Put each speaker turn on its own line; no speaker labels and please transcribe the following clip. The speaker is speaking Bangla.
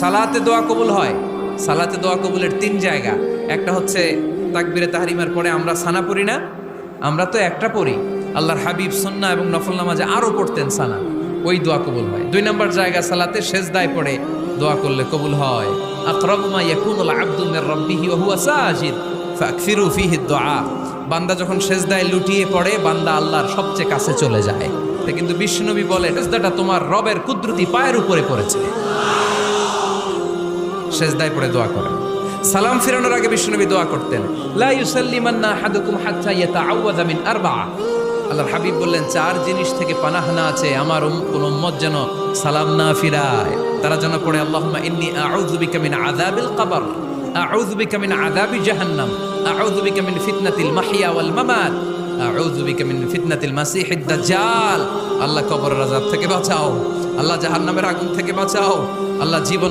সালাতে দোয়া কবুল হয়। সালাতে দোয়া কবুলের 3 জায়গা। একটা হচ্ছে তাকবীরে তাহরিমার পরে আমরা সানা পড়ি না, আমরা তো একটা পড়ি। আল্লাহর হাবিব সুন্নাহ এবং নফল নামাজে আরো পড়তেন সানা, ওই দোয়া কবুল হয়। 2 নম্বর জায়গা সালাতে সেজদায় পড়ে দোয়া করলে কবুল হয়। আকরাবু মা ইয়াকুনুল আবদু মির রাব্বিহি ওয়া হুয়া সাজিদ ফাকসিরু ফীহি দুআ। বান্দা যখন সেজদায় লুটিয়ে পড়ে, বান্দা আল্লাহর সবচেয়ে কাছে চলে যায়। কিন্তু বিশ্বনবী বলে, সেজদাটা তোমার রবের কুদরতি পায়ের উপরে পড়েছে। সেজদায় পড়ে দোয়া করেন। সালাম ফিরানোর আগে বিশ্বনবী দোয়া করতেন, লা ইউসাল্লিমান্না আহাদুকুম হাত্তা ইয়াতাআওয়াযা মিন আরবা'a। আল্লাহর হাবিব বললেন, 4 জিনিস থেকে পানাহ না আছে আমার কোন উম্মত যেন সালাম না ফিরায়। তারা যেন পড়ে, আল্লাহুম্মা ইন্নী আউযু বিকা মিন আযাবিল কবর, আউযু বিকা মিন আযাবি জাহান্নাম, আউযু বিকা মিন ফিতনাতিল মাহইয়া ওয়াল মামাত, আউযু বিকা মিন ফিতনাতিল মাসিহিদ দাজ্জাল। আল্লাহ কবরের আযাব থেকে বাঁচাও, আল্লাহ জাহান্নামের আগুন থেকে বাঁচাও, আল্লাহ জীবন